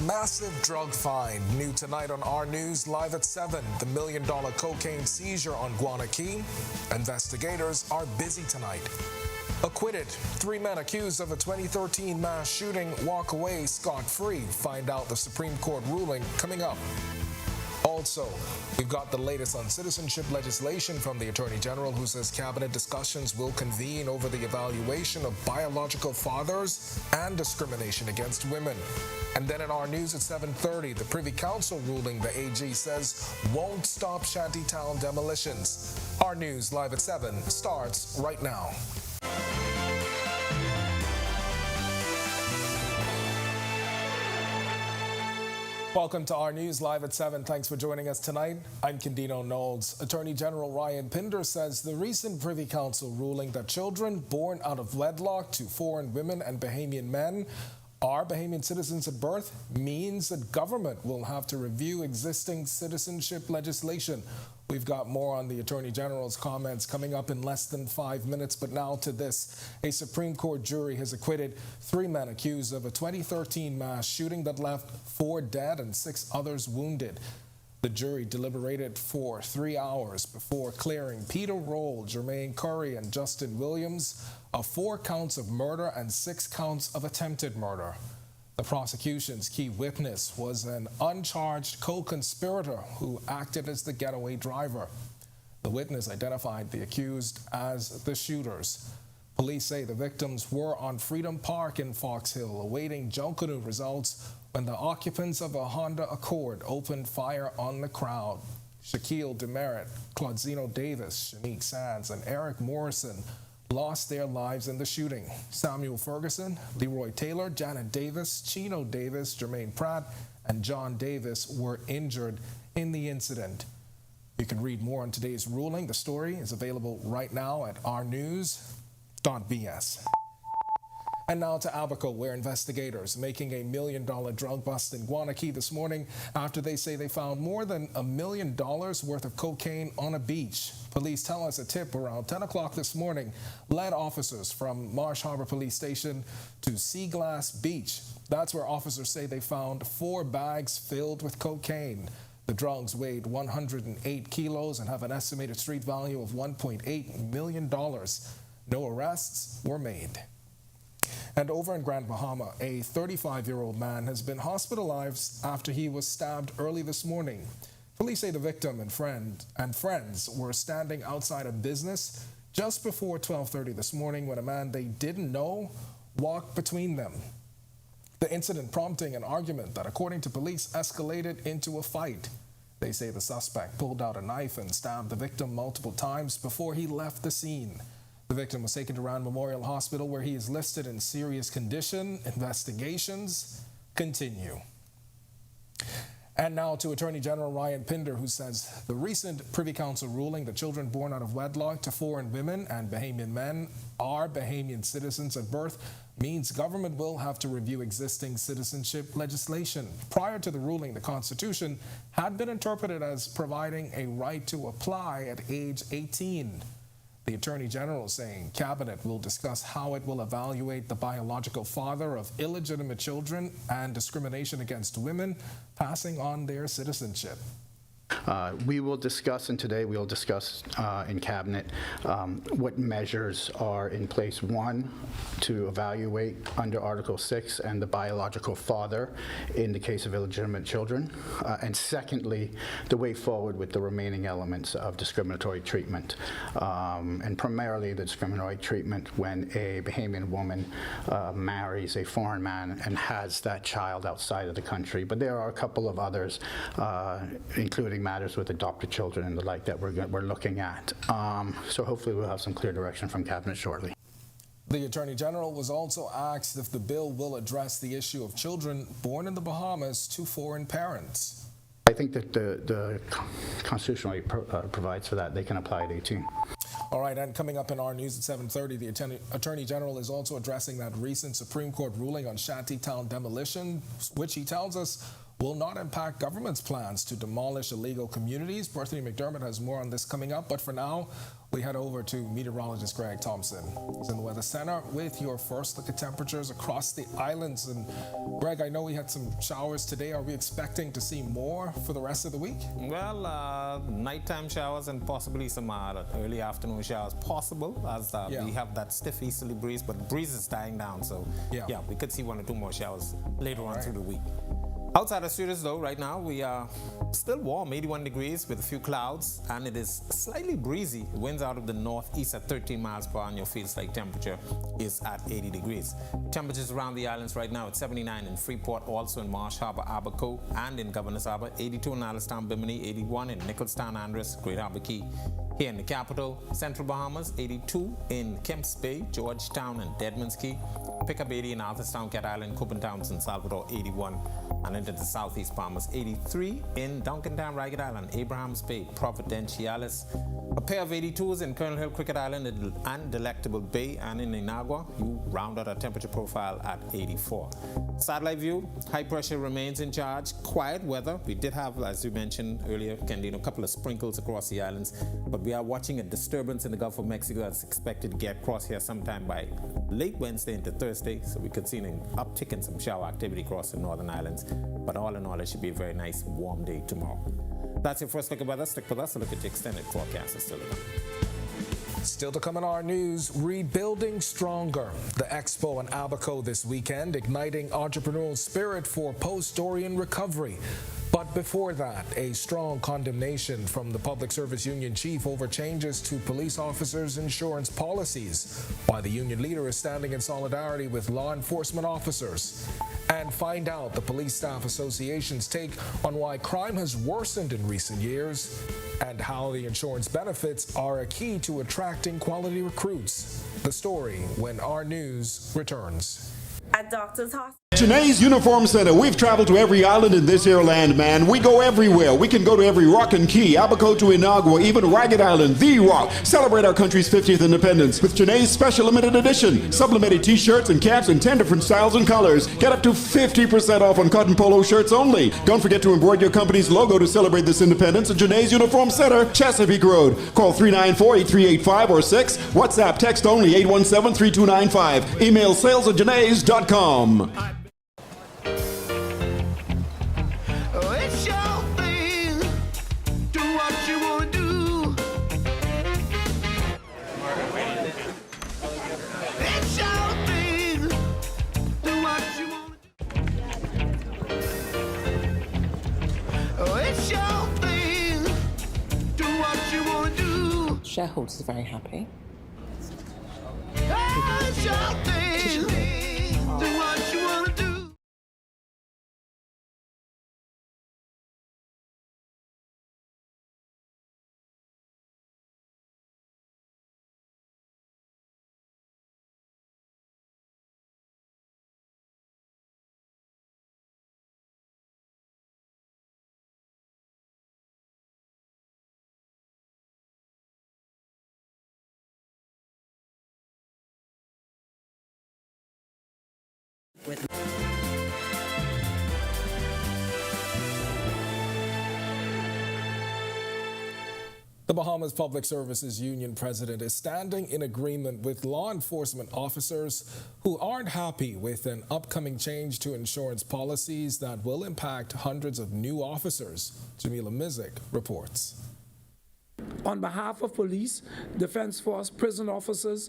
Massive drug find. New tonight on Our News, live at 7. The $1 million cocaine seizure on Guana Key. Investigators are busy tonight. Acquitted. 3 men accused of a 2013 mass shooting walk away scot-free. Find out the Supreme Court ruling coming up. Also, we've got the latest on citizenship legislation from the Attorney General, who says cabinet discussions will convene over the evaluation of biological fathers and discrimination against women. And then in Our News at 7:30, the Privy Council ruling the AG says won't stop shantytown demolitions. Our News live at 7 starts right now. Welcome to Our News live at 7. Thanks for joining us tonight. I'm Candino Knowles. Attorney General Ryan Pinder says the recent Privy Council ruling that children born out of wedlock to foreign women and Bahamian men are Bahamian citizens at birth means that government will have to review existing citizenship legislation. We've got more on the Attorney General's comments coming up in less than 5 minutes, but now to this. A Supreme Court jury has acquitted 3 men accused of a 2013 mass shooting that left 4 dead and 6 others wounded. The jury deliberated for 3 hours before clearing Peter Roll, Jermaine Curry, and Justin Williams of 4 counts of murder and 6 counts of attempted murder. The prosecution's key witness was an uncharged co-conspirator who acted as the getaway driver. The witness identified the accused as the shooters. Police say the victims were on Freedom Park in Fox Hill awaiting Junkanoo results when the occupants of a Honda Accord opened fire on the crowd. Shaquille Demerit, Claudino Davis, Shanique Sands, and Eric Morrison lost their lives in the shooting. Samuel Ferguson, Leroy Taylor, Janet Davis, Chino Davis, Jermaine Pratt, and John Davis were injured in the incident. You can read more on today's ruling. The story is available right now at ournews.bs. And now to Abaco, where investigators making a $1 million drug bust in Guana Key this morning after they say they found more than $1 million worth of cocaine on a beach. Police tell us a tip around 10 o'clock this morning led officers from Marsh Harbor Police Station to Sea Glass Beach. That's where officers say they found 4 bags filled with cocaine. The drugs weighed 108 kilos and have an estimated street value of $1.8 million. No arrests were made. And over in Grand Bahama, a 35-year-old man has been hospitalized after he was stabbed early this morning. Police say the victim and friends were standing outside a business just before 12:30 this morning when a man they didn't know walked between them. The incident prompting an argument that, according to police, escalated into a fight. They say the suspect pulled out a knife and stabbed the victim multiple times before he left the scene. The victim was taken to Rand Memorial Hospital, where he is listed in serious condition. Investigations continue. And now to Attorney General Ryan Pinder, who says the recent Privy Council ruling that children born out of wedlock to foreign women and Bahamian men are Bahamian citizens at birth means government will have to review existing citizenship legislation. Prior to the ruling, the Constitution had been interpreted as providing a right to apply at age 18. The Attorney General saying Cabinet will discuss how it will evaluate the biological father of illegitimate children and discrimination against women passing on their citizenship. We will discuss, and today we will discuss in Cabinet what measures are in place. 1, to evaluate under Article 6 and the biological father in the case of illegitimate children, and secondly, the way forward with the remaining elements of discriminatory treatment, and primarily the discriminatory treatment when a Bahamian woman marries a foreign man and has that child outside of the country. But there are a couple of others, including matters with adopted children and the like that we're looking at. So hopefully we'll have some clear direction from Cabinet shortly. The Attorney General was also asked if the bill will address the issue of children born in the Bahamas to foreign parents. I think that the Constitution provides for that. They can apply at 18. All right, and coming up in Our News at 7:30, the Attorney General is also addressing that recent Supreme Court ruling on shantytown demolition, which he tells us will not impact government's plans to demolish illegal communities. Berthany McDermott has more on this coming up, but for now, we head over to meteorologist Greg Thompson. He's in the Weather Center with your first look at temperatures across the islands. And Greg, I know we had some showers today. Are we expecting to see more for the rest of the week? Well, nighttime showers and possibly some early afternoon showers possible, as we have that stiff easterly breeze, but the breeze is dying down. So yeah, we could see 1 or 2 more showers later on through the week. Outside the studios, though, right now we are still warm, 81 degrees with a few clouds, and it is slightly breezy. Winds out of the northeast at 13 miles per hour, and your feels like temperature is at 80 degrees. Temperatures around the islands right now at 79 in Freeport, also in Marsh Harbor, Abaco, and in Governor's Harbor, 82 in Allenstown, Bimini, 81 in Nicholstown, Andros, Great Harbor Key. Here in the capital, Central Bahamas, 82 in Kemps Bay, Georgetown, and Deadman's Key. Pick up 80 in Arthurstown, Cat Island, Copentown, San Salvador, 81. And into the southeast Bahamas, 83 in Duncantown, Ragged Island, Abrahams Bay, Providenciales. A pair of 82s in Colonel Hill, Cricket Island, and Delectable Bay, and in Inagua. You round out our temperature profile at 84. Satellite view, high pressure remains in charge. Quiet weather. We did have, as you mentioned earlier, Candino, a couple of sprinkles across the islands, but we are watching a disturbance in the Gulf of Mexico that's expected to get across here sometime by late Wednesday into Thursday, so we could see an uptick in some shower activity across the northern islands. But all in all, it should be a very nice, warm day tomorrow. That's your first look at weather. Stick with us and look at the extended forecast. It's still around. Still to come in our news, rebuilding stronger. The expo in Abaco this weekend, igniting entrepreneurial spirit for post-Dorian recovery. But before that, a strong condemnation from the Public Service Union chief over changes to police officers' insurance policies, while the union leader is standing in solidarity with law enforcement officers. And find out the Police Staff Association's take on why crime has worsened in recent years and how the insurance benefits are a key to attracting quality recruits. The story when Our News returns. At Doctor's Hospital. Janae's Uniform Center. We've traveled to every island in this here land, man. We go everywhere. We can go to every rock and key, Abaco to Inagua, even Ragged Island, The Rock. Celebrate our country's 50th independence with Janae's special limited edition. Sublimated t-shirts and caps in 10 different styles and colors. Get up to 50% off on cotton polo shirts only. Don't forget to embroider your company's logo to celebrate this independence at Janae's Uniform Center, Chesapeake Road. Call 394-8385 or 6. WhatsApp text only 817-3295. Email sales@janaes.com. Shareholders are very happy. The Bahamas Public Services Union president is standing in agreement with law enforcement officers who aren't happy with an upcoming change to insurance policies that will impact hundreds of new officers. Jamila Mizik reports. On behalf of police, defense force, prison officers,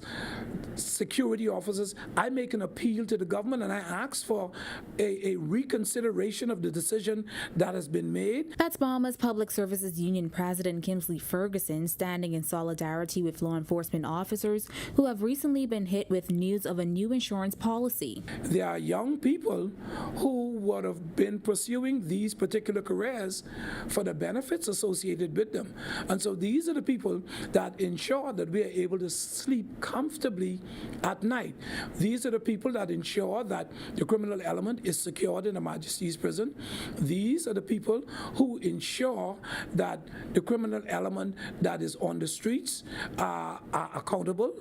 security officers, I make an appeal to the government and I ask for a reconsideration of the decision that has been made. That's Bahamas Public Services Union President Kingsley Ferguson standing in solidarity with law enforcement officers who have recently been hit with news of a new insurance policy. There are young people who would have been pursuing these particular careers for the benefits associated with them. And so these are the people that ensure that we are able to sleep comfortably at night. These are the people that ensure that the criminal element is secured in Her Majesty's prison. These are the people who ensure that the criminal element that is on the streets are accountable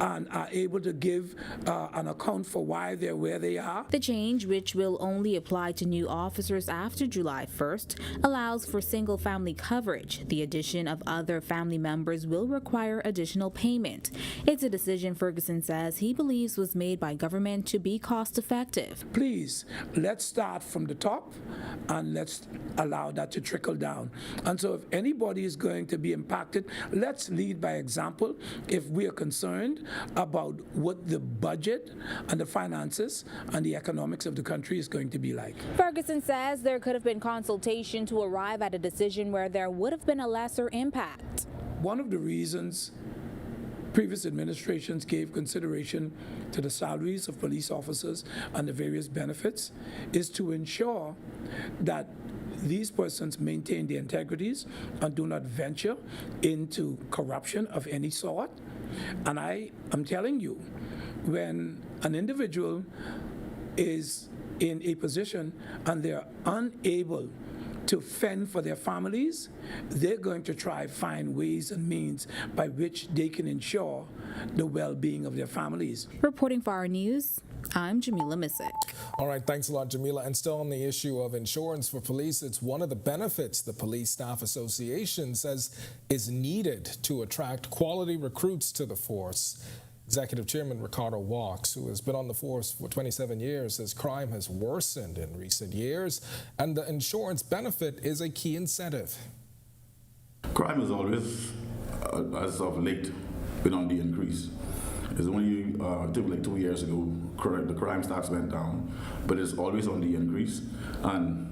and are able to give an account for why they're where they are. The change, which will only apply to new officers after July 1st, allows for single-family coverage. The addition of other family members will require additional payment. It's a decision Ferguson says he believes was made by government to be cost-effective. Please, let's start from the top and let's allow that to trickle down. And so if anybody is going to be impacted, let's lead by example if we are concerned about what the budget and the finances and the economics of the country is going to be like. Ferguson says there could have been consultation to arrive at a decision where there would have been a lesser impact. One of the reasons previous administrations gave consideration to the salaries of police officers and the various benefits is to ensure that these persons maintain their integrities and do not venture into corruption of any sort. And I am telling you, when an individual is in a position and they're unable to fend for their families, they're going to try find ways and means by which they can ensure the well-being of their families. Reporting for Our News, I'm Jamila Missick. All right, thanks a lot, Jamila. And still on the issue of insurance for police, it's one of the benefits the Police Staff Association says is needed to attract quality recruits to the force. Executive Chairman Ricardo Walks, who has been on the force for 27 years, says crime has worsened in recent years, and the insurance benefit is a key incentive. Crime has always, as of late, been on the increase. It's only like 2 years ago, the crime stats went down, but it's always on the increase. And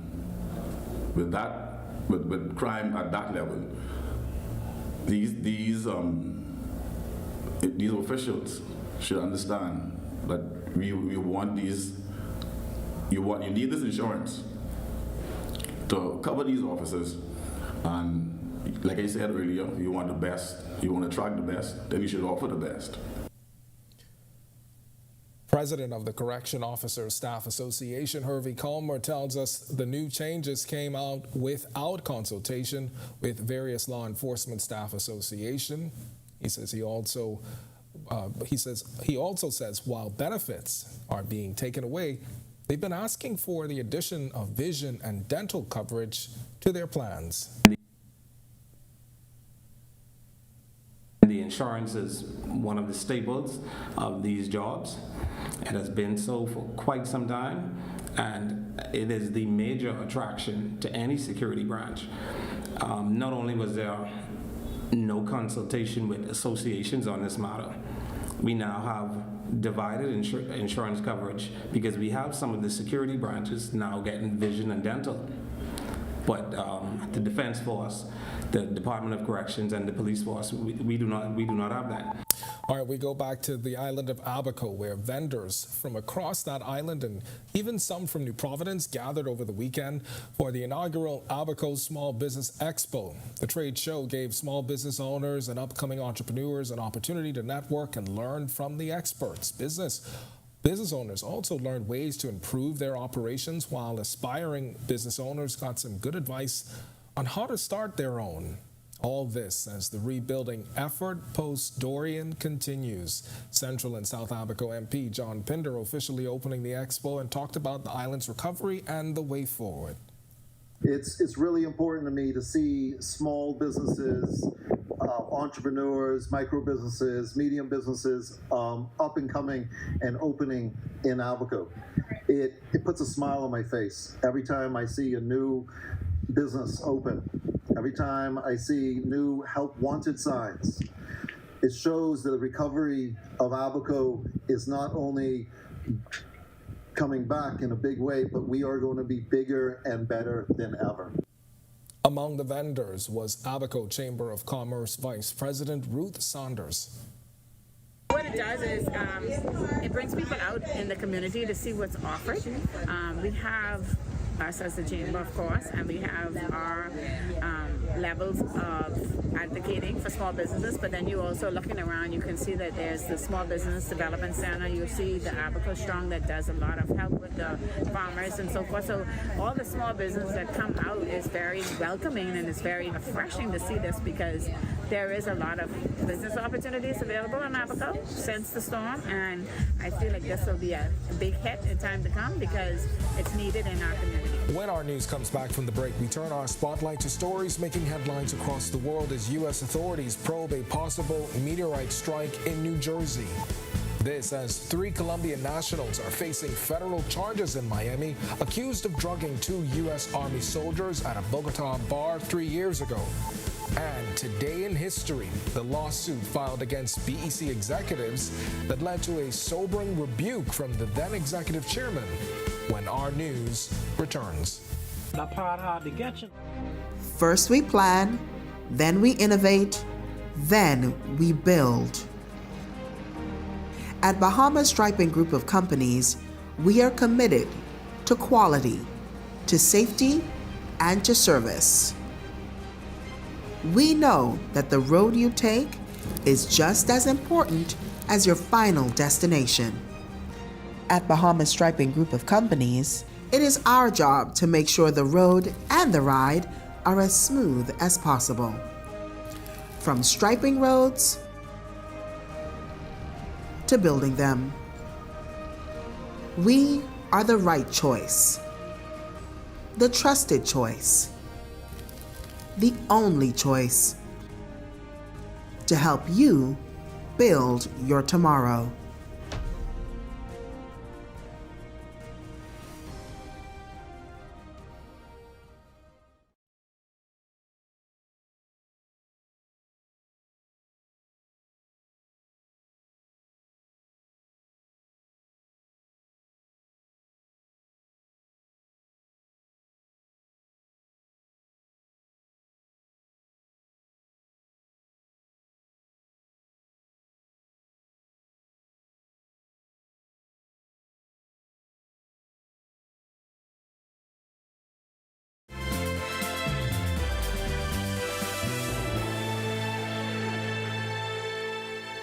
with that, with crime at that level, these officials should understand that we want these. You need this insurance to cover these officers, and like I said earlier, you want the best. You want to attract the best, then you should offer the best. President of the Correction Officers Staff Association, Hervey Calmer, tells us the new changes came out without consultation with various law enforcement staff association. He says he also says while benefits are being taken away, they've been asking for the addition of vision and dental coverage to their plans. The insurance is one of the staples of these jobs. It has been so for quite some time, and it is the major attraction to any security branch. Not only was there no consultation with associations on this matter, we now have divided insurance coverage because we have some of the security branches now getting vision and dental. But the Defense Force, the Department of Corrections, and the Police Force, we do not have that. All right, we go back to the island of Abaco, where vendors from across that island and even some from New Providence gathered over the weekend for the inaugural Abaco Small Business Expo. The trade show gave small business owners and upcoming entrepreneurs an opportunity to network and learn from the experts. Business owners also learned ways to improve their operations, while aspiring business owners got some good advice on how to start their own. All this as the rebuilding effort post-Dorian continues. Central and South Abaco MP John Pinder officially opening the expo and talked about the island's recovery and the way forward. It's really important to me to see small businesses, entrepreneurs, micro businesses, medium businesses up and coming and opening in Abaco. It puts a smile on my face every time I see a new business open. Every time I see new help wanted signs. It shows that the recovery of Abaco is not only coming back in a big way, but we are going to be bigger and better than ever. Among the vendors was Abaco Chamber of Commerce Vice President Ruth Saunders. What it does is it brings people out in the community to see what's offered. We have us as the chamber, of course, and we have our levels of advocating for small businesses, but then you also looking around, you can see that there's the Small Business Development Center, you see the Abaco Strong that does a lot of help with the farmers and so forth. So all the small businesses that come out is very welcoming, and it's very refreshing to see this, because there is a lot of business opportunities available in Abaco since the storm, and I feel like this will be a big hit in time to come because it's needed in our community. When our news comes back from the break, we turn our spotlight to stories making headlines across the world as U.S. authorities probe a possible meteorite strike in New Jersey. This as 3 Colombian nationals are facing federal charges in Miami, accused of drugging 2 U.S. Army soldiers at a Bogota bar 3 years ago. And today in history, the lawsuit filed against BEC executives that led to a sobering rebuke from the then executive chairman. When our news returns. First we plan, then we innovate, then we build. At Bahamas Striping Group of Companies, we are committed to quality, to safety, and to service. We know that the road you take is just as important as your final destination. At Bahamas Striping Group of Companies, it is our job to make sure the road and the ride are as smooth as possible. From striping roads to building them, we are the right choice, the trusted choice, the only choice to help you build your tomorrow.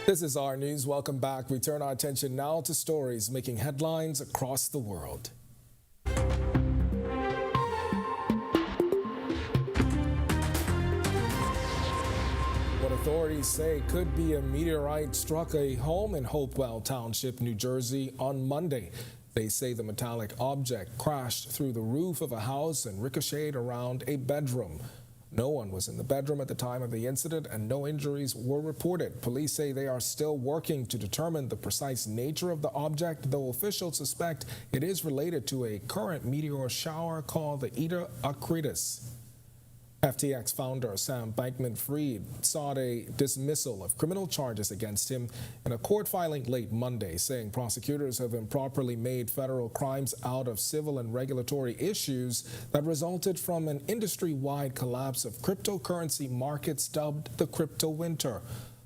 This is our news. Welcome back. We turn our attention now to stories making headlines across the world. What authorities say could be a meteorite struck a home in Hopewell Township, New Jersey on Monday. They say the metallic object crashed through the roof of a house and ricocheted around a bedroom. No one was in the bedroom at the time of the incident and no injuries were reported. Police say they are still working to determine the precise nature of the object, though officials suspect it is related to a current meteor shower called the Eta Acridis. FTX founder Sam Bankman-Fried sought a dismissal of criminal charges against him in a court filing late Monday, saying prosecutors have improperly made federal crimes out of civil and regulatory issues that resulted from an industry-wide collapse of cryptocurrency markets dubbed the crypto winter.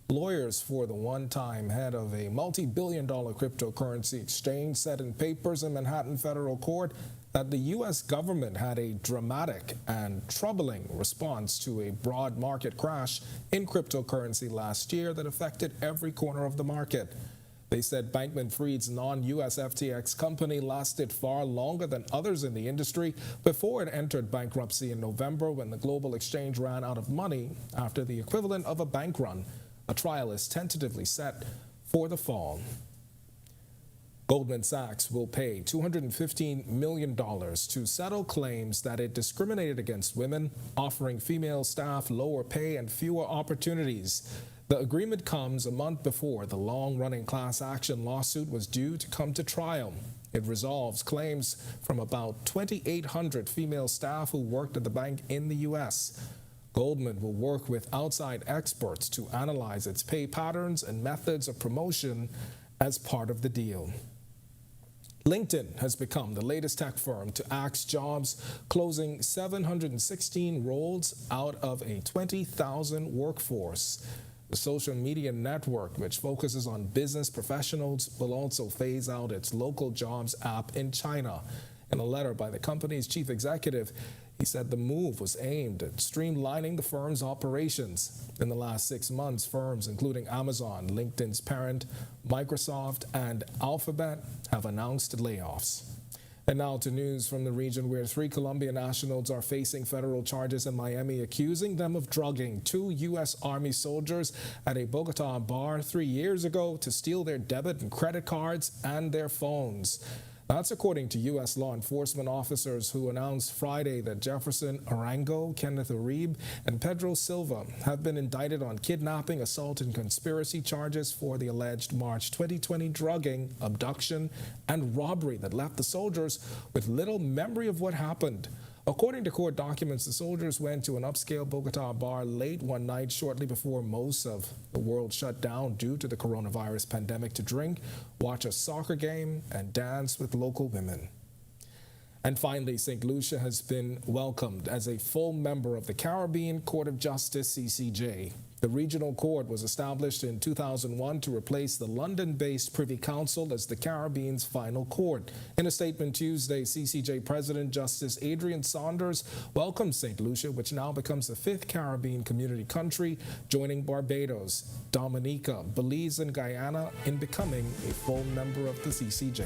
Lawyers for the one-time head of a multi-billion-dollar cryptocurrency exchange said in papers in Manhattan federal court that the U.S. government had a dramatic and troubling response to a broad market crash in cryptocurrency last year that affected every corner of the market. They said Bankman-Fried's non-U.S. FTX company lasted far longer than others in the industry before it entered bankruptcy in November when the global exchange ran out of money after the equivalent of a bank run. A trial is tentatively set for the fall. Goldman Sachs will pay $215 million to settle claims that it discriminated against women, offering female staff lower pay and fewer opportunities. The agreement comes a month before the long-running class action lawsuit was due to come to trial. It resolves claims from about 2,800 female staff who worked at the bank in the U.S. Goldman will work with outside experts to analyze its pay patterns and methods of promotion as part of the deal. LinkedIn has become the latest tech firm to axe jobs, closing 716 roles out of a 20,000 workforce. The social media network, which focuses on business professionals, will also phase out its local jobs app in China. In a letter by the company's chief executive, he said the move was aimed at streamlining the firm's operations. In the last 6 months, firms including Amazon, LinkedIn's parent, Microsoft, and Alphabet have announced layoffs. And now to news from the region where 3 Colombian nationals are facing federal charges in Miami, accusing them of drugging 2 U.S. Army soldiers at a Bogota bar 3 years ago to steal their debit and credit cards and their phones. That's according to U.S. law enforcement officers who announced Friday that Jefferson Arango, Kenneth Uribe, and Pedro Silva have been indicted on kidnapping, assault, and conspiracy charges for the alleged March 2020 drugging, abduction, and robbery that left the soldiers with little memory of what happened. According to court documents, the soldiers went to an upscale Bogota bar late one night shortly before most of the world shut down due to the coronavirus pandemic to drink, watch a soccer game, and dance with local women. And finally, St. Lucia has been welcomed as a full member of the Caribbean Court of Justice, CCJ. The regional court was established in 2001 to replace the London-based Privy Council as the Caribbean's final court. In a statement Tuesday, CCJ President Justice Adrian Saunders welcomed St. Lucia, which now becomes the 5th Caribbean community country, joining Barbados, Dominica, Belize, and Guyana in becoming a full member of the CCJ.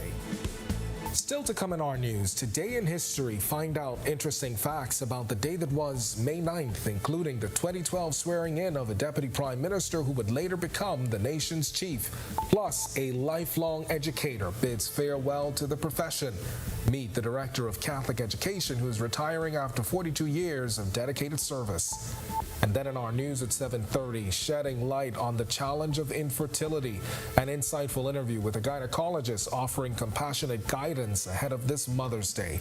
Still to come in our news, today in history, find out interesting facts about the day that was May 9th, including the 2012 swearing in of a deputy prime minister who would later become the nation's chief. Plus, a lifelong educator bids farewell to the profession. Meet the director of Catholic education who is retiring after 42 years of dedicated service. And then in our news at 7:30, shedding light on the challenge of infertility, an insightful interview with a gynecologist offering compassionate guidance ahead of this Mother's Day,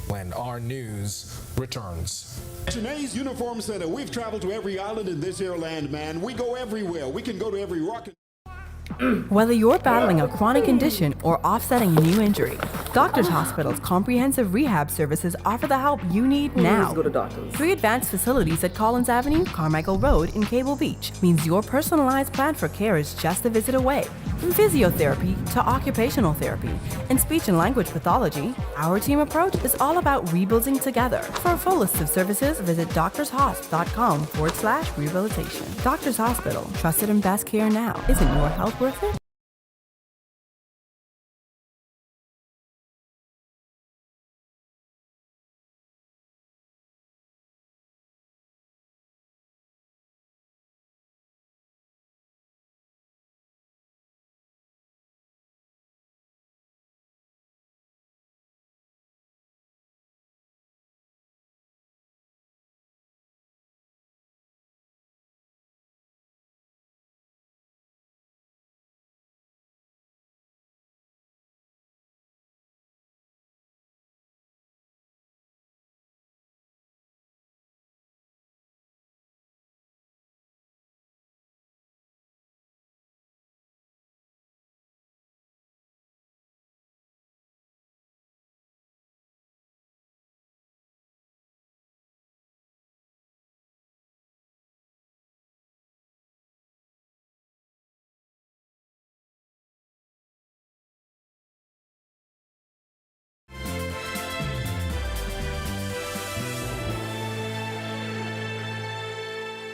when our news returns. Today's Uniform Center, we've traveled to every island in this here land, man. We go everywhere. We can go to every rock. Whether you're battling a chronic condition or offsetting a new injury, Doctors Hospital's comprehensive rehab services offer the help you need now. Go to Doctors. 3 advanced facilities at Collins Avenue, Carmichael Road, and Cable Beach means your personalized plan for care is just a visit away. From physiotherapy to occupational therapy and speech and language pathology, our team approach is all about rebuilding together. For a full list of services, visit doctorshosp.com/rehabilitation. Doctors Hospital, trusted and best care now. Isn't your health worth it?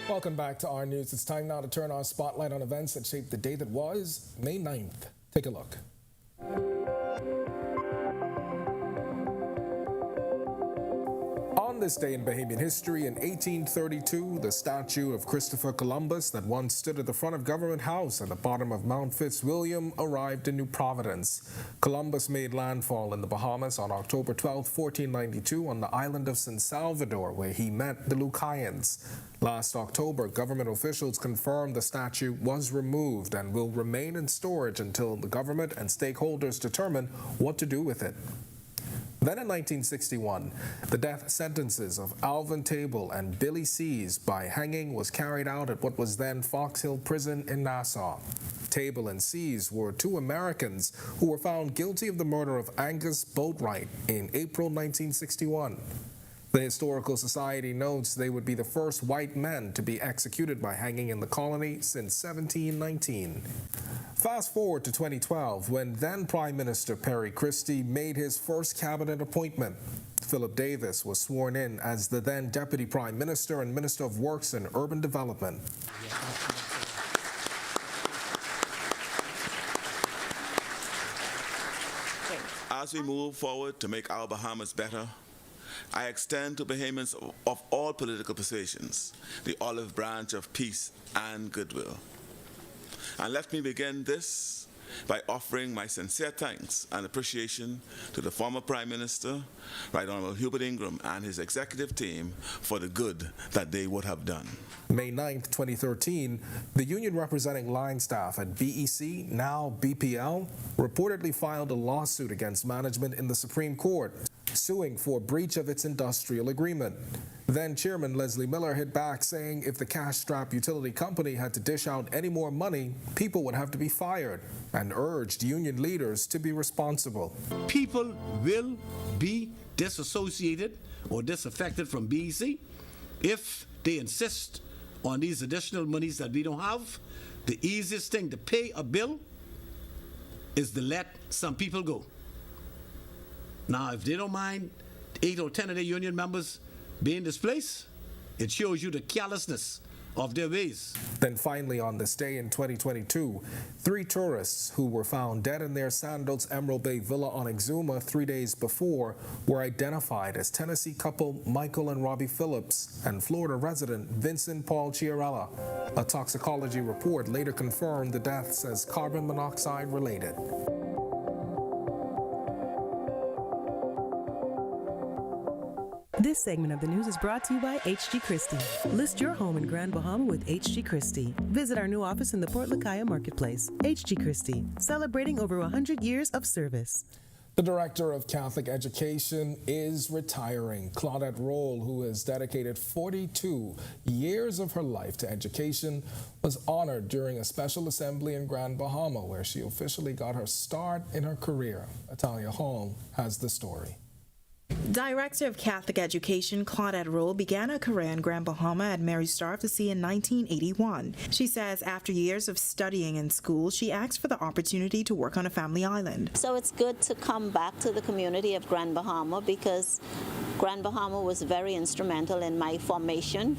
Welcome back to our news. It's time now to turn our spotlight on events that shaped the day that was May 9th. Take a look. On this day in Bahamian history, in 1832, the statue of Christopher Columbus that once stood at the front of Government House at the bottom of Mount Fitzwilliam arrived in New Providence. Columbus made landfall in the Bahamas on October 12, 1492, on the island of San Salvador, where he met the Lucayans. Last October, government officials confirmed the statue was removed and will remain in storage until the government and stakeholders determine what to do with it. Then in 1961, the death sentences of Alvin Table and Billy Seas by hanging was carried out at what was then Fox Hill Prison in Nassau. Table and Seas were 2 Americans who were found guilty of the murder of Angus Boatwright in April 1961. The Historical Society notes they would be the first white men to be executed by hanging in the colony since 1719. Fast forward to 2012, when then Prime Minister Perry Christie made his first cabinet appointment. Philip Davis was sworn in as the then Deputy Prime Minister and Minister of Works and Urban Development. As we move forward to make our Bahamas better, I extend to Bahamians of all political persuasions the olive branch of peace and goodwill. And let me begin this by offering my sincere thanks and appreciation to the former Prime Minister, Right Honorable Hubert Ingram, and his executive team for the good that they would have done. May 9, 2013, the union representing line staff at BEC, now BPL, reportedly filed a lawsuit against management in the Supreme Court, suing for breach of its industrial agreement. Then Chairman Leslie Miller hit back, saying if the cash-strapped utility company had to dish out any more money, people would have to be fired, and urged union leaders to be responsible. People will be disassociated or disaffected from BEC if they insist on these additional monies that we don't have. The easiest thing to pay a bill is to let some people go. Now, if they don't mind 8 or 10 of their union members being displaced, it shows you the carelessness of their ways. Then finally, on this day in 2022, 3 tourists who were found dead in their Sandals Emerald Bay villa on Exuma 3 days before were identified as Tennessee couple Michael and Robbie Phillips and Florida resident Vincent Paul Chiarella. A toxicology report later confirmed the deaths as carbon monoxide related. This segment of the news is brought to you by H.G. Christie. List your home in Grand Bahama with H.G. Christie. Visit our new office in the Port Lacaya Marketplace. H.G. Christie, celebrating over 100 years of service. The Director of Catholic Education is retiring. Claudette Roll, who has dedicated 42 years of her life to education, was honored during a special assembly in Grand Bahama, where she officially got her start in her career. Atalia Hall has the story. Director of Catholic Education Claudette Roll began her career in Grand Bahama at Mary Star of the Sea in 1981. She says after years of studying in school, she asked for the opportunity to work on a family island. So it's good to come back to the community of Grand Bahama because Grand Bahama was very instrumental in my formation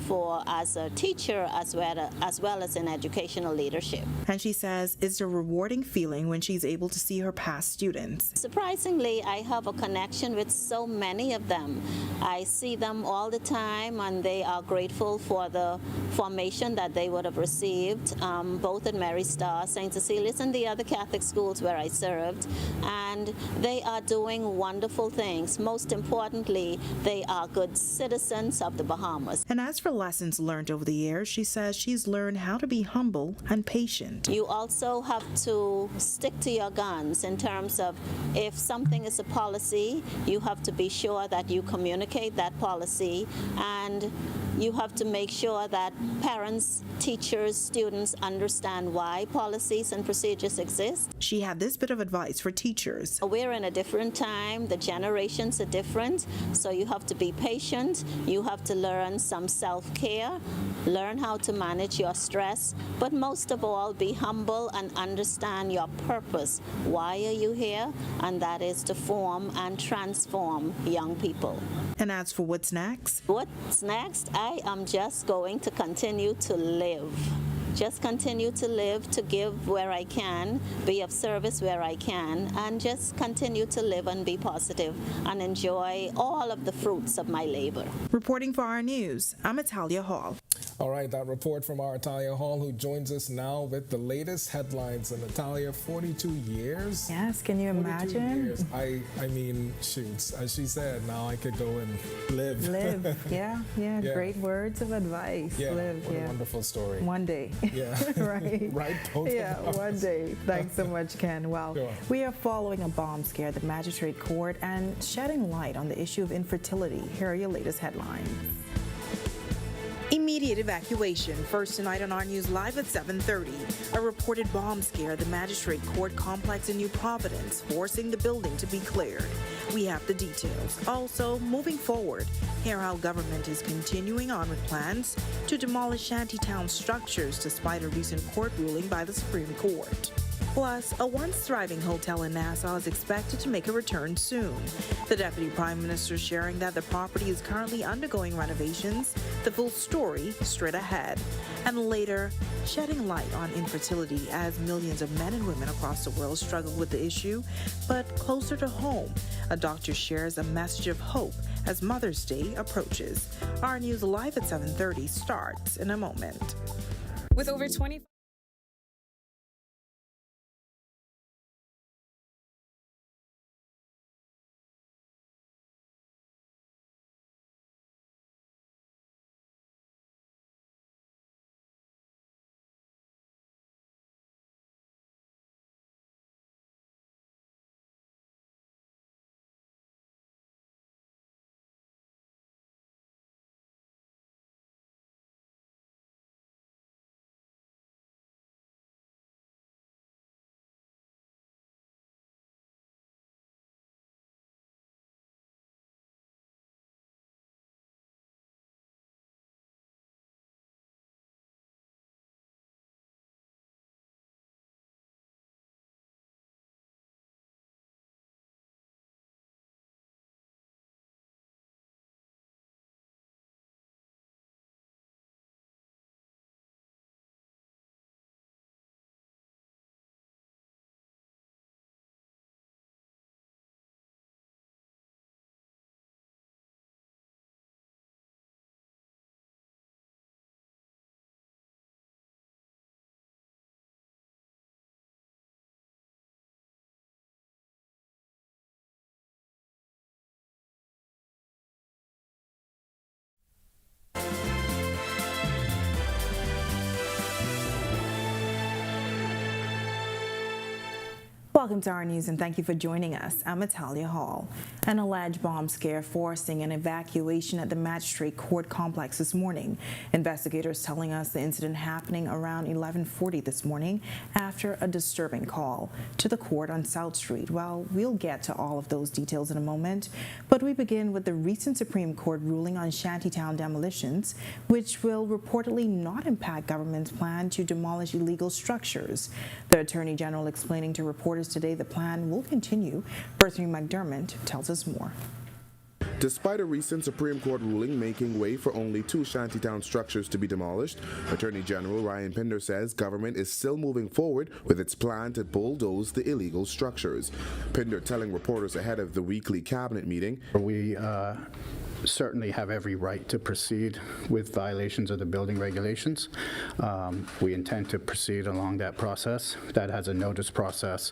as a teacher as well as in educational leadership. And she says it's a rewarding feeling when she's able to see her past students. Surprisingly, I have a connection with so many of them. I see them all the time and they are grateful for the formation that they would have received, both at Mary Star, St. Cecilia's, and the other Catholic schools where I served. And they are doing wonderful things. Most importantly, they are good citizens of the Bahamas. And as for lessons learned over the years, she says she's learned how to be humble and patient. You also have to stick to your guns in terms of if something is a policy, you have to be sure that you communicate that policy, and you have to make sure that parents, teachers, students understand why policies and procedures exist. She had this bit of advice for teachers. We're in a different time, the generations are different, so you have to be patient, you have to learn some self-care, learn how to manage your stress, but most of all, be humble and understand your purpose. Why are you here? And that is to form and transform young people. And as for what's next? What's next? I am just going to continue to live. Just continue to live, to give where I can, be of service where I can, and just continue to live and be positive and enjoy all of the fruits of my labor. Reporting for Our News, I'm Atalia Hall. All right, that report from our Atalia Hall, who joins us now with the latest headlines. And Atalia, 42 years? Yes, can you imagine? Years. I mean, shoots, as she said, now I could go and live. Live, yeah, great words of advice. Yeah, live, what a wonderful story. One day. Yeah. Right. Right, both yeah, of us. one day. Thanks so much, Ken. Well, sure. We are following a bomb scare at the magistrate court and shedding light on the issue of infertility. Here are your latest headlines. Immediate evacuation, first tonight on Our News Live at 7:30. A reported bomb scare at the Magistrate Court complex in New Providence, forcing the building to be cleared. We have the details. Also, moving forward, hear how government is continuing on with plans to demolish shantytown structures despite a recent court ruling by the Supreme Court. Plus, a once thriving hotel in Nassau is expected to make a return soon. The Deputy Prime Minister sharing that the property is currently undergoing renovations. The full story straight ahead. And later, shedding light on infertility as millions of men and women across the world struggle with the issue. But closer to home, a doctor shares a message of hope as Mother's Day approaches. Our News Live at 7:30 starts in a moment. With over 20... Welcome to Our News and thank you for joining us. I'm Natalia Hall. An alleged bomb scare forcing an evacuation at the Magistrate Court complex this morning. Investigators telling us the incident happening around 11:40 this morning after a disturbing call to the court on South Street. Well, we'll get to all of those details in a moment, but we begin with the recent Supreme Court ruling on shantytown demolitions, which will reportedly not impact government's plan to demolish illegal structures. The Attorney General explaining to reporters today the plan will continue. Bertha McDermott tells us more. Despite a recent Supreme Court ruling making way for only 2 shantytown structures to be demolished, Attorney General Ryan Pinder says government is still moving forward with its plan to bulldoze the illegal structures. Pinder telling reporters ahead of the weekly cabinet meeting, We certainly have every right to proceed with violations of the building regulations. We intend to proceed along that process. That has a notice process,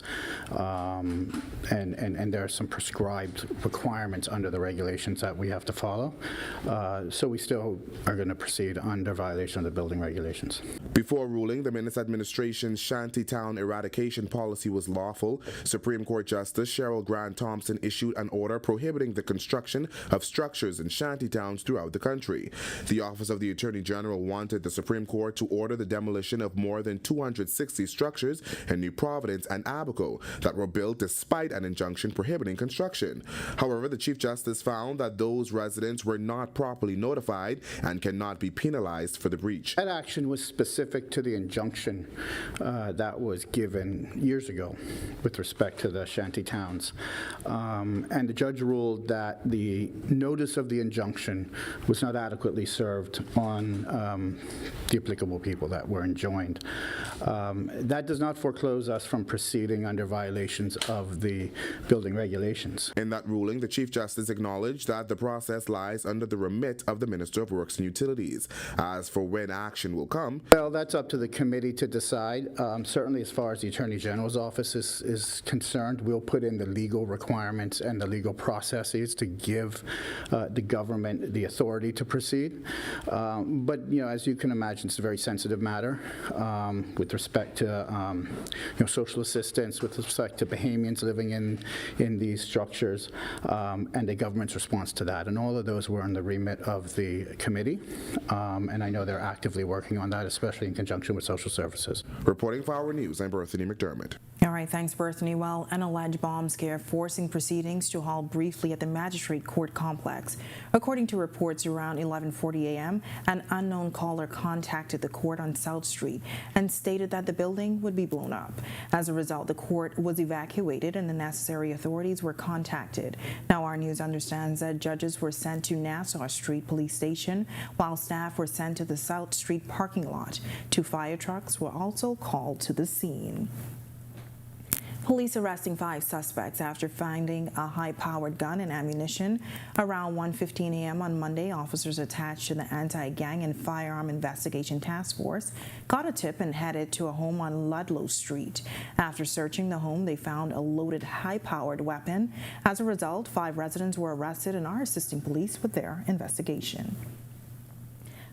and there are some prescribed requirements under the regulations that we have to follow. So we still are going to proceed under violation of the building regulations. Before ruling, the Minister administration's shantytown eradication policy was lawful. Supreme Court Justice Cheryl Grant Thompson issued an order prohibiting the construction of structures in shantytowns throughout the country. The Office of the Attorney General wanted the Supreme Court to order the demolition of more than 260 structures in New Providence and Abaco that were built despite an injunction prohibiting construction. However, the Chief Justice found that those residents were not properly notified and cannot be penalized for the breach. That action was specific to the injunction that was given years ago with respect to the shantytowns. And the judge ruled that the notice of the injunction was not adequately served on the applicable people that were enjoined. That does not foreclose us from proceeding under violations of the building regulations. In that ruling, the Chief Justice acknowledged that the process lies under the remit of the Minister of Works and Utilities. As for when action will come, well, that's up to the committee to decide. Certainly as far as the Attorney General's office is concerned, we'll put in the legal requirements and the legal processes to give the government the authority to proceed. But as you can imagine, it's a very sensitive matter with respect to social assistance, with respect to Bahamians living in these structures, and the government's response to that. And all of those were in the remit of the committee, and I know they're actively working on that, especially in conjunction with social services. Reporting for Our News, I'm Berthany McDermott. All right, thanks, Berthany. Well, an alleged bomb scare forcing proceedings to halt briefly at the magistrate court complex. According to reports, around 11:40 a.m., an unknown caller contacted the court on South Street and stated that the building would be blown up. As a result, the court was evacuated and the necessary authorities were contacted. Now, Our News understands that judges were sent to Nassau Street Police Station, while staff were sent to the South Street parking lot. 2 fire trucks were also called to the scene. Police arresting 5 suspects after finding a high-powered gun and ammunition. Around 1:15 a.m. on Monday, officers attached to the Anti-Gang and Firearm Investigation Task Force got a tip and headed to a home on Ludlow Street. After searching the home, they found a loaded high-powered weapon. As a result, 5 residents were arrested and are assisting police with their investigation.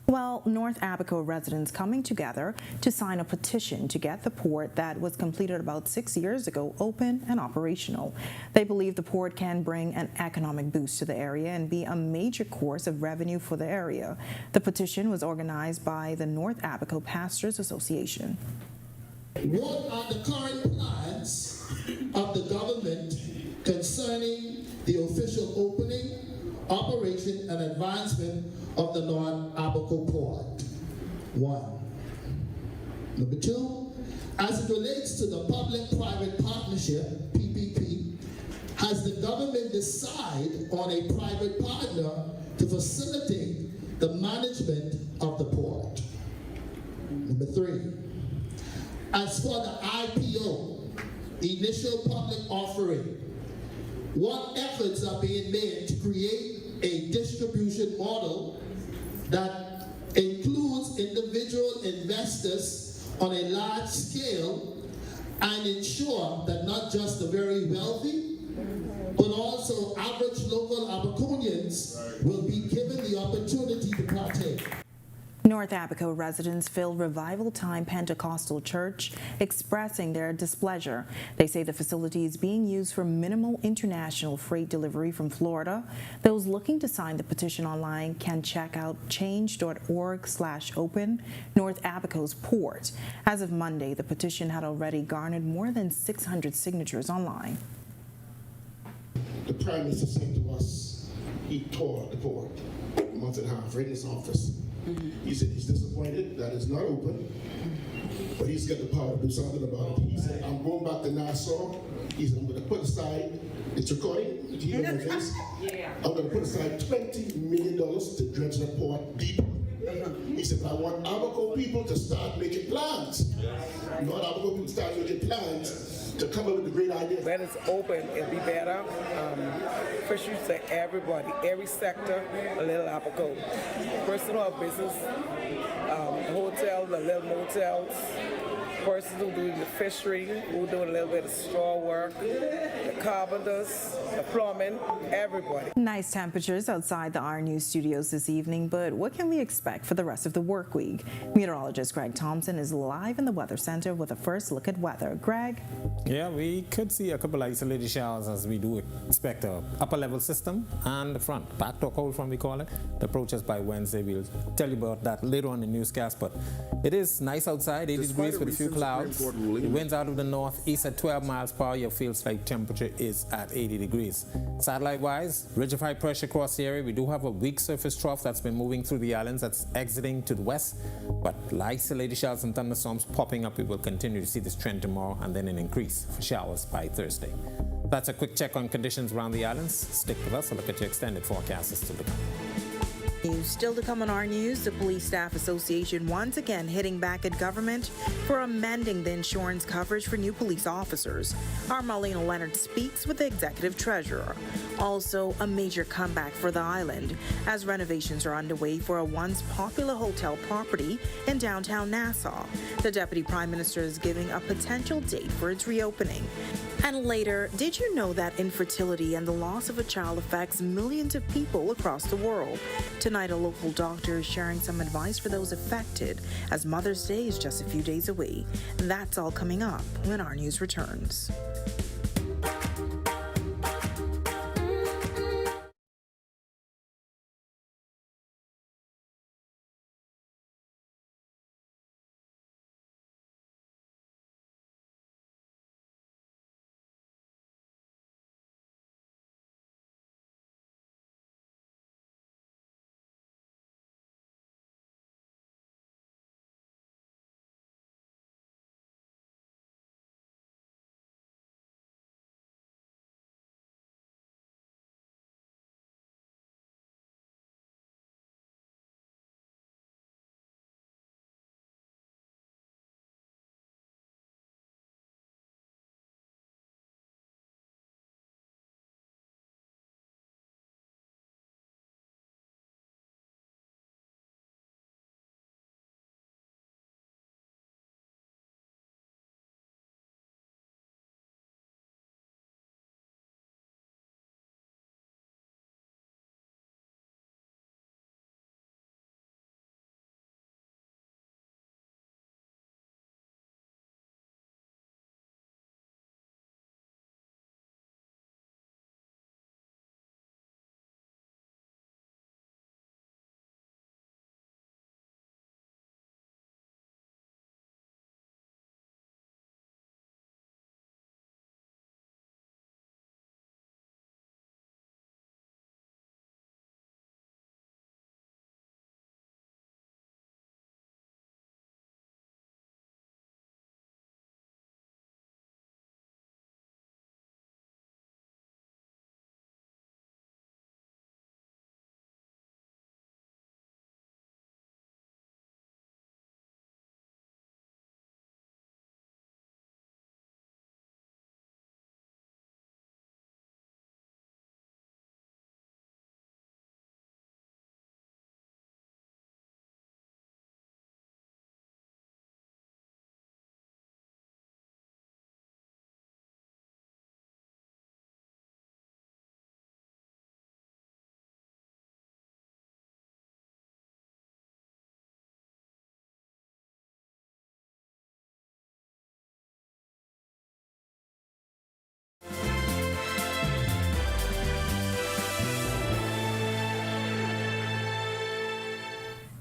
Well, North Abaco residents coming together to sign a petition to get the port that was completed about 6 years ago open and operational. They believe the port can bring an economic boost to the area and be a major source of revenue for the area. The petition was organized by the North Abaco Pastors Association. What are the current plans of the government concerning the official opening, operation, and advancement of the North Abaco Port? 1. Number 2, as it relates to the public-private partnership, PPP, has the government decided on a private partner to facilitate the management of the port? Number 3, as for the IPO, initial public offering, what efforts are being made to create a distribution model that includes individual investors on a large scale and ensure that not just the very wealthy, but also average local Abaconians will be given the opportunity to partake? North Abaco residents filled Revival Time Pentecostal Church, expressing their displeasure. They say the facility is being used for minimal international freight delivery from Florida. Those looking to sign the petition online can check out change.org/open North Abaco's port. As of Monday, the petition had already garnered more than 600 signatures online. The Prime Minister said to us, he tore the port a month and a half right in his office. He said he's disappointed that it's not open, but he's got the power to do something about it. He said, I'm going back to Nassau. He said, I'm going to put aside, it's recording, did you hear my voice? I'm going to put aside $20 million to dredge the port deeper. He said, I want Abaco people to start making plans. Not Abaco people to start making plans to come up with a great idea. When it's open, it'll be better. Fisheries to everybody, every sector, a little Abaco. Personal business, hotels, the little motels, persons who do the fishery, who do a little bit of straw work, the carpenters, the plumbing, everybody. Nice temperatures outside the Our News studios this evening, but what can we expect for the rest of the work week? Meteorologist Greg Thompson is live in the Weather Center with a first look at weather. Greg? Yeah, we could see a couple isolated showers as we do expect a upper level system and the front, backdoor cold front we call it, that approaches by Wednesday. We'll tell you about that later on in the newscast, but it is nice outside, 80 degrees with a few clouds. The winds out of the northeast at 12 miles per hour. Your feels like temperature is at 80 degrees. Satellite-wise, ridge of high pressure across the area. We do have a weak surface trough that's been moving through the islands that's exiting to the west, but isolated showers and thunderstorms popping up. We will continue to see this trend tomorrow and then an increase for showers by Thursday. That's a quick check on conditions around the islands. Stick with us. A look at your extended forecast is still to come. News still to come on Our News. The Police Staff Association once again hitting back at government for amending the insurance coverage for new police officers. Our Marlena Leonard speaks with the executive treasurer. Also, a major comeback for the island as renovations are underway for a once popular hotel property in downtown Nassau. The Deputy Prime Minister is giving a potential date for its reopening. And later, did you know that infertility and the loss of a child affects millions of people across the world? Tonight, a local doctor is sharing some advice for those affected, as Mother's Day is just a few days away. That's all coming up when Our News returns.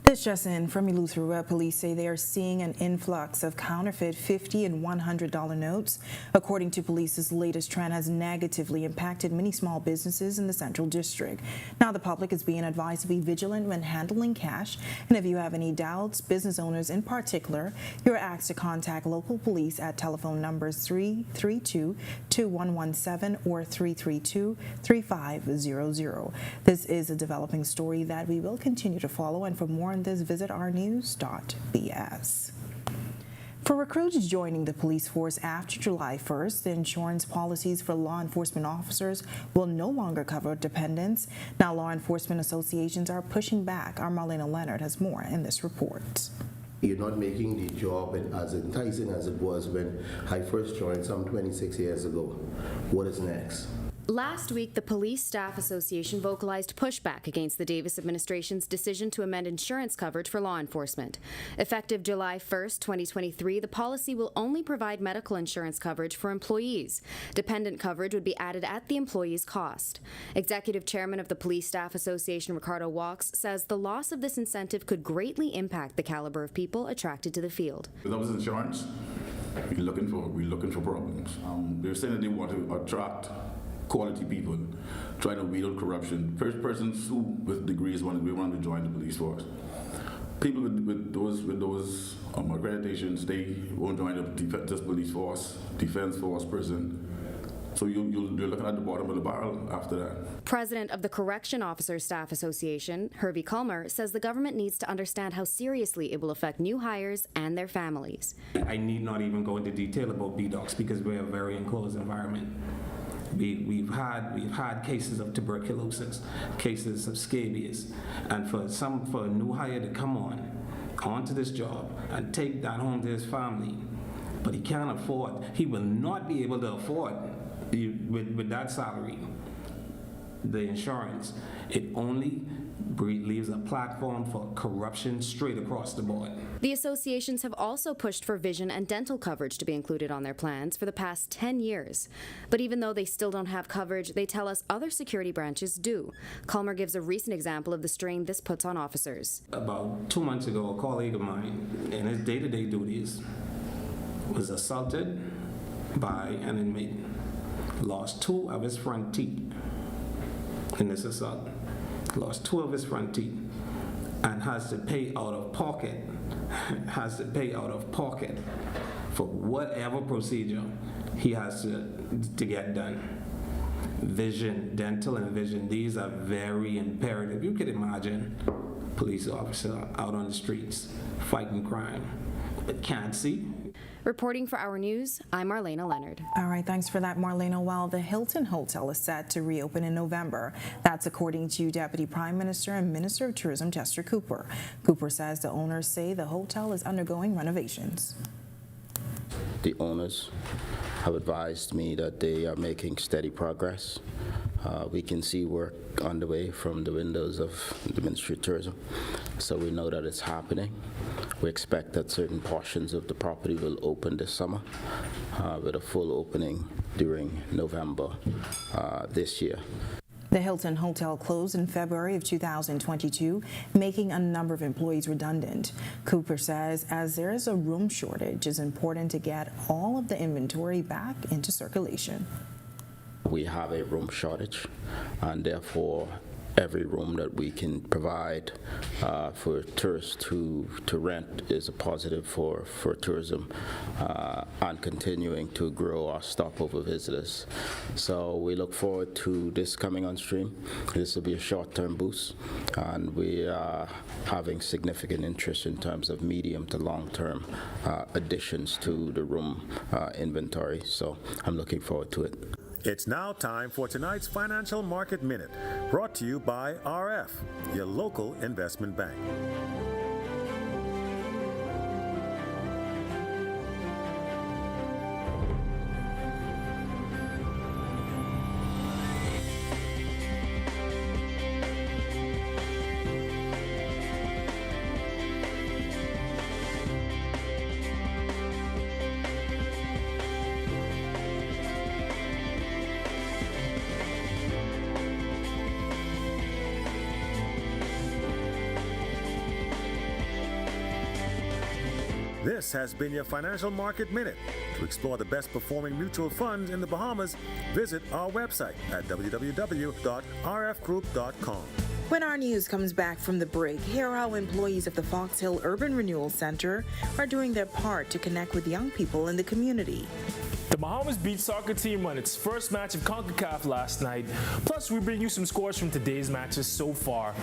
This just in, from Eleuthera, police say they are seeing an influx of counterfeit $50 and $100 notes. According to police, this latest trend has negatively impacted many small businesses in the Central District. Now the public is being advised to be vigilant when handling cash, and if you have any doubts, business owners in particular, you're asked to contact local police at telephone numbers 332-2117 or 332-3500. This is a developing story that we will continue to follow, and for more on this, visit ournews.bs. For recruits joining the police force after July 1st, the insurance policies for law enforcement officers will no longer cover dependents. Now, law enforcement associations are pushing back. Our Marlena Leonard has more in this report. You're not making the job as enticing as it was when I first joined some 26 years ago. What is next? Last week, the Police Staff Association vocalized pushback against the Davis administration's decision to amend insurance coverage for law enforcement. Effective July 1st, 2023, the policy will only provide medical insurance coverage for employees. Dependent coverage would be added at the employee's cost. Executive Chairman of the Police Staff Association, Ricardo Walks, says the loss of this incentive could greatly impact the caliber of people attracted to the field. That was insurance. We're looking for problems. They're saying that they want to attract quality people, trying to weed out corruption. Persons who with degrees want to join the police force. People with those accreditations, they won't join the police force, defense force, prison. So you're looking at the bottom of the barrel after that. President of the Correction Officers Staff Association, Hervey Culmer, says the government needs to understand how seriously it will affect new hires and their families. I need not even go into detail about BDOCs because we're a very enclosed environment. We've had cases of tuberculosis, cases of scabies, and for a new hire to come onto this job and take that home to his family, but he can't afford, he will not be able to afford with that salary, the insurance. It only leaves a platform for corruption straight across the board. The associations have also pushed for vision and dental coverage to be included on their plans for the past 10 years. But even though they still don't have coverage, they tell us other security branches do. Calmer gives a recent example of the strain this puts on officers. About 2 months ago, a colleague of mine, in his day-to-day duties, was assaulted by an inmate, lost 2 of his front teeth in this assault, lost 2 of his front teeth, and has to pay out of pocket for whatever procedure he has to get done. Vision, dental and vision, these are very imperative. You could imagine a police officer out on the streets fighting crime but can't see. Reporting for Our News, I'm Marlena Leonard. All right, thanks for that, Marlena. Well, the Hilton Hotel is set to reopen in November. That's according to Deputy Prime Minister and Minister of Tourism Chester Cooper. Cooper says the owners say the hotel is undergoing renovations. The owners have advised me that they are making steady progress. We can see work underway from the windows of the Ministry of Tourism, so we know that it's happening. We expect that certain portions of the property will open this summer, with a full opening during November this year. The Hilton Hotel closed in February of 2022, making a number of employees redundant. Cooper says as there is a room shortage, it's important to get all of the inventory back into circulation. We have a room shortage, and therefore every room that we can provide for tourists to rent is a positive for tourism and continuing to grow our stopover visitors. So we look forward to this coming on stream. This will be a short-term boost, and we are having significant interest in terms of medium to long-term additions to the room inventory. So I'm looking forward to it. It's now time for tonight's Financial Market Minute, brought to you by RF, your local investment bank. This has been your Financial Market Minute. To explore the best performing mutual funds in the Bahamas, visit our website at www.rfgroup.com. When our news comes back from the break, hear how employees of the Fox Hill Urban Renewal Center are doing their part to connect with young people in the community. The Bahamas beach soccer team won its first match of CONCACAF last night. Plus, we bring you some scores from today's matches so far.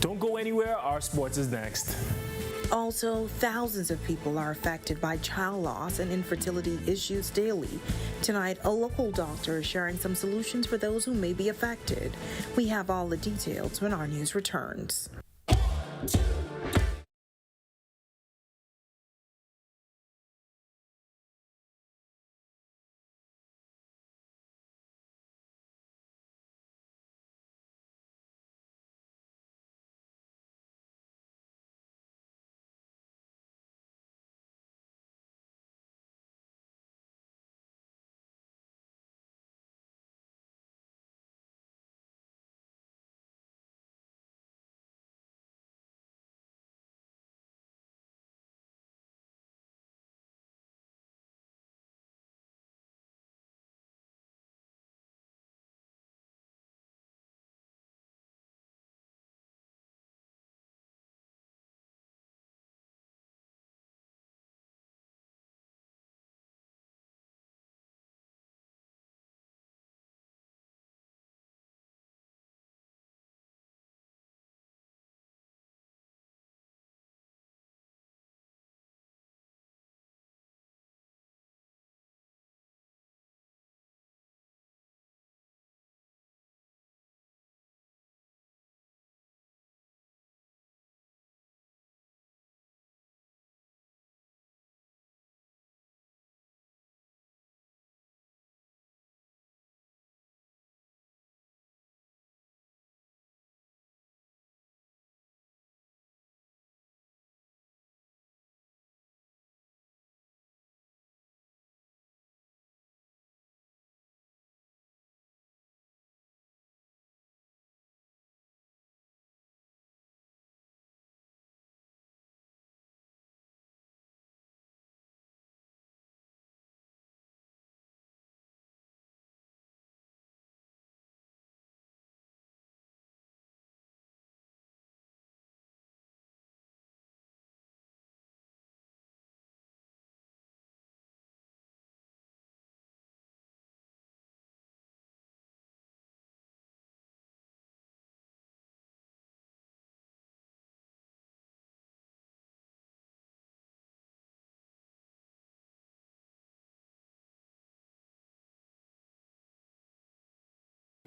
Don't go anywhere, our sports is next. Also, thousands of people are affected by child loss and infertility issues daily. Tonight, a local doctor is sharing some solutions for those who may be affected. We have all the details when our news returns.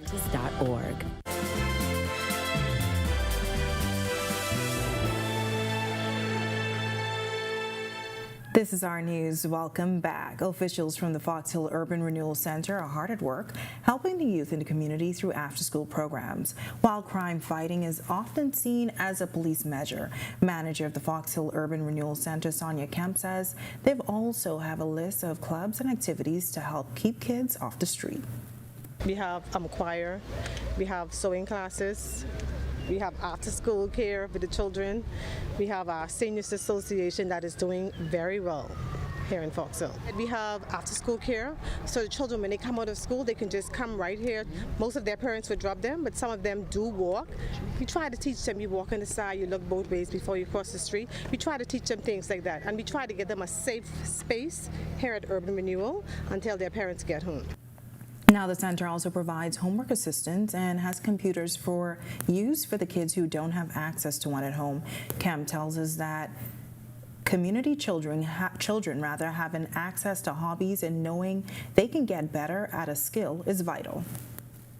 ournews.bs. This is our news. Welcome back. Officials from the Fox Hill Urban Renewal Center are hard at work helping the youth in the community through after-school programs. While crime fighting is often seen as a police measure, manager of the Fox Hill Urban Renewal Center, Sonia Kemp, says they've also have a list of clubs and activities to help keep kids off the street. We have choir, we have sewing classes, we have after-school care for the children. We have our seniors association that is doing very well here in Fox Hill. We have after-school care, so the children, when they come out of school, they can just come right here. Most of their parents would drop them, but some of them do walk. We try to teach them, you walk on the side, you look both ways before you cross the street. We try to teach them things like that, and we try to give them a safe space here at Urban Renewal until their parents get home. Now, the center also provides homework assistance and has computers for use for the kids who don't have access to one at home. Kemp tells us that community children having access to hobbies and knowing they can get better at a skill is vital.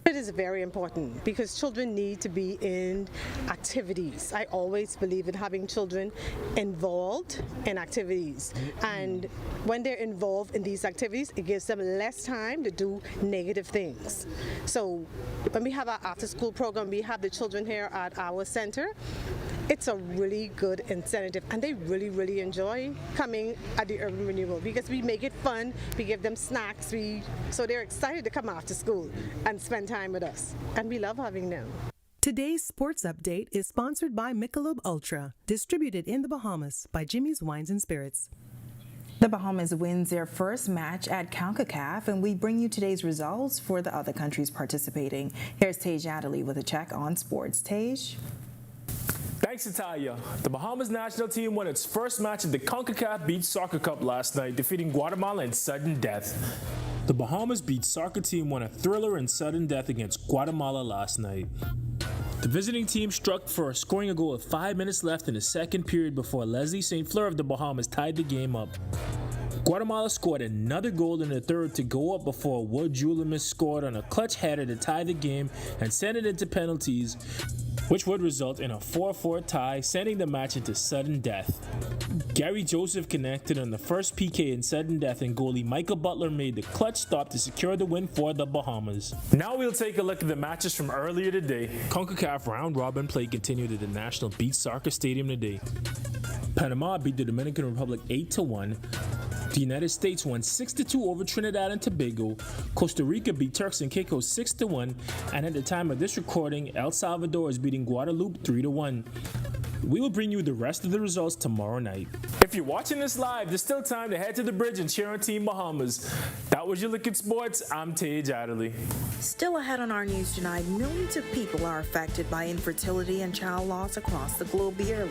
It is very important because children need to be in activities. I always believe in having children involved in activities. And when they're involved in these activities, it gives them less time to do negative things. So when we have our after-school program, we have the children here at our center. It's a really good incentive, and they really, really enjoy coming at the Urban Renewal because we make it fun, we give them snacks, so they're excited to come after school and spend time with us, and we love having them. Today's sports update is sponsored by Michelob Ultra, distributed in the Bahamas by Jimmy's Wines and Spirits. The Bahamas wins their first match at CONCACAF, and we bring you today's results for the other countries participating. Here's Tej Adderley with a check on sports. Tej? Thanks, Natalia. The Bahamas national team won its first match of the CONCACAF Beach Soccer Cup last night, defeating Guatemala in sudden death. The Bahamas Beach Soccer team won a thriller in sudden death against Guatemala last night. The visiting team struck first, scoring a goal with 5 minutes left in the second period before Leslie St. Fleur of the Bahamas tied the game up. Guatemala scored another goal in the third to go up before Wood Julimus scored on a clutch header to tie the game and send it into penalties, which would result in a 4-4 tie, sending the match into sudden death. Gary Joseph connected on the first PK in sudden death, and goalie Michael Butler made the clutch stop to secure the win for the Bahamas. Now we'll take a look at the matches from earlier today. CONCACAF round robin play continued at the National Beach Soccer Stadium today. Panama beat the Dominican Republic 8-1. The United States won 6-2 over Trinidad and Tobago. Costa Rica beat Turks and Caicos 6-1, and at the time of this recording, El Salvador is beating Guadeloupe 3-1. We will bring you the rest of the results tomorrow night. If you're watching this live, there's still time to head to the bridge and cheer on Team Bahamas. That was your look at sports. I'm Tej Adderley. Still ahead on our news tonight, millions of people are affected by infertility and child loss across the globe yearly.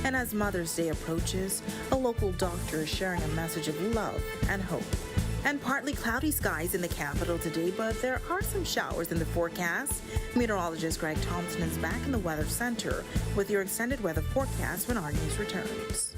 And as Mother's Day approaches, a local doctor is sharing a message of love and hope. And partly cloudy skies in the capital today, but there are some showers in the forecast. Meteorologist Greg Thompson is back in the Weather Center with your extended weather forecast when our news returns.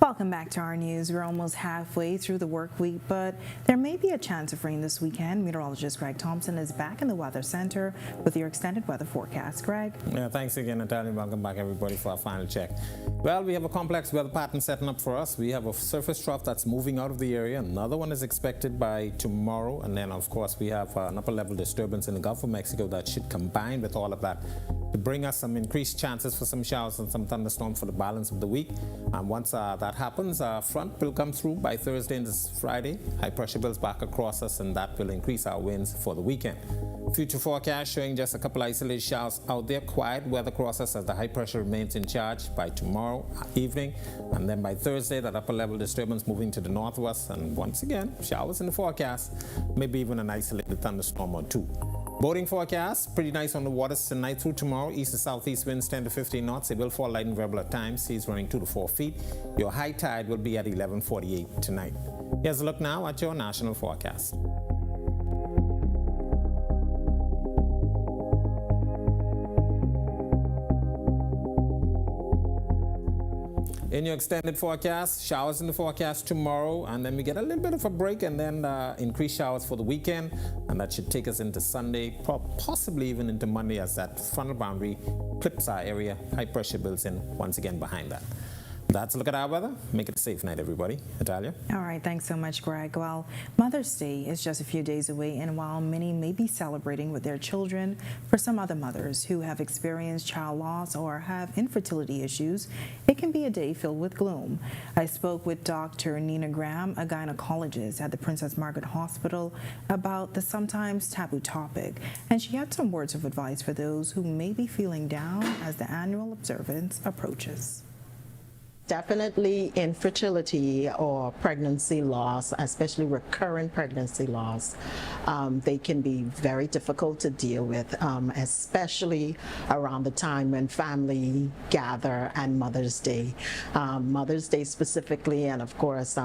Welcome back to our news. We're almost halfway through the work week, but there may be a chance of rain this weekend. Meteorologist Greg Thompson is back in the Weather Center with your extended weather forecast. Greg? Yeah, thanks again, Natalia. Welcome back, everybody, for our final check. Well, we have a complex weather pattern setting up for us. We have a surface trough that's moving out of the area. Another one is expected by tomorrow. And then, of course, we have an upper-level disturbance in the Gulf of Mexico that should combine with all of that to bring us some increased chances for some showers and some thunderstorms for the balance of the week. And once that happens, our front will come through by Thursday and this Friday. High pressure bills back across us, and that will increase our winds for the weekend. Future forecast showing just a couple isolated showers out there. Quiet weather across us as the high pressure remains in charge by tomorrow evening. And then by Thursday, that upper level disturbance moving to the north of us. And once again, showers in the forecast, maybe even an isolated thunderstorm or two. Boating forecast, pretty nice on the waters tonight through tomorrow. East to southeast winds 10 to 15 knots. They will fall light and variable at times. Seas running 2 to 4 feet. Your high tide will be at 11:48 tonight. Here's a look now at your national forecast. In your extended forecast, showers in the forecast tomorrow, and then we get a little bit of a break, and then increased showers for the weekend, and that should take us into Sunday, possibly even into Monday, as that frontal boundary clips our area. High pressure builds in once again behind that. That's a look at our weather. Make it a safe night, everybody. Natalia? All right, thanks so much, Greg. Well, Mother's Day is just a few days away, and while many may be celebrating with their children, for some other mothers who have experienced child loss or have infertility issues, it can be a day filled with gloom. I spoke with Dr. Nina Graham, a gynecologist at the Princess Margaret Hospital, about the sometimes taboo topic, and she had some words of advice for those who may be feeling down as the annual observance approaches. Definitely infertility or pregnancy loss, especially recurrent pregnancy loss, they can be very difficult to deal with, especially around the time when family gather and Mother's Day. Mother's Day specifically, and of course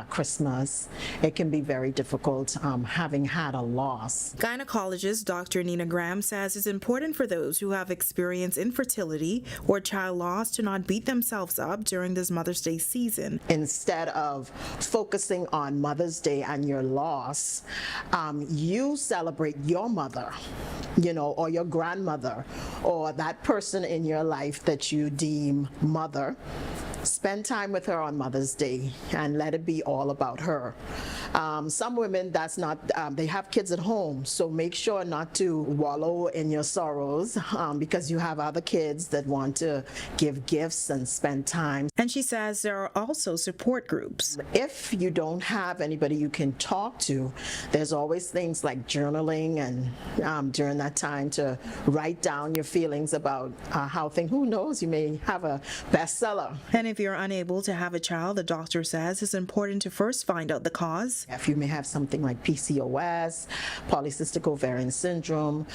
Christmas, it can be very difficult having had a loss. Gynecologist Dr. Nina Graham says it's important for those who have experienced infertility or child loss to not beat themselves up during this Mother's Day season. Instead of focusing on Mother's Day and your loss, you celebrate your mother, or your grandmother, or that person in your life that you deem mother. Spend time with her on Mother's Day and let it be all about her. Some women, that's not, they have kids at home, so make sure not to wallow in your sorrows because you have other kids that want to give gifts and spend time. And she says there are also support groups. If you don't have anybody you can talk to, there's always things like journaling and during that time to write down your feelings about how things, who knows, you may have a bestseller. And if you're unable to have a child, the doctor says it's important to first find out the cause. If you may have something like PCOS, polycystic ovarian syndrome,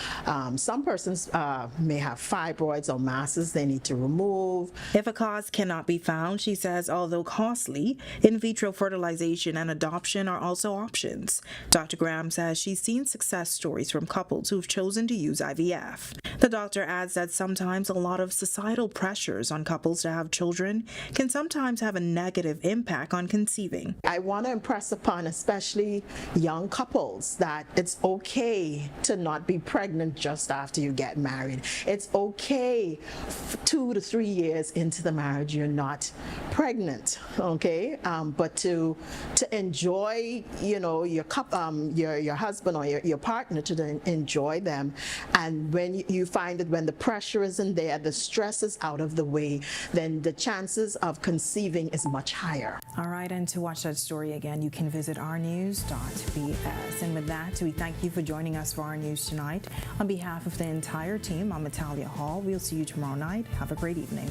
some persons may have fibroids or masses they need to remove. If a cause cannot be found, she says, although costly, in vitro fertilization and adoption are also options. Dr. Graham says she's seen success stories from couples who've chosen to use IVF. The doctor adds that sometimes a lot of societal pressures on couples to have children can sometimes have a negative impact on conceiving. I want to impress upon especially young couples that it's okay to not be pregnant just after you get married. It's okay 2 to 3 years into the marriage you're not pregnant, okay? But to enjoy, your husband or your partner, to enjoy them, and when you find that when the pressure isn't there, the stress is out of the way, then the chances of conceiving is much higher. All right, and to watch that story again, you can visit ournews.bs. And with that, we thank you for joining us for Our News tonight. On behalf of the entire team, I'm Natalia Hall. We'll see you tomorrow night. Have a great evening.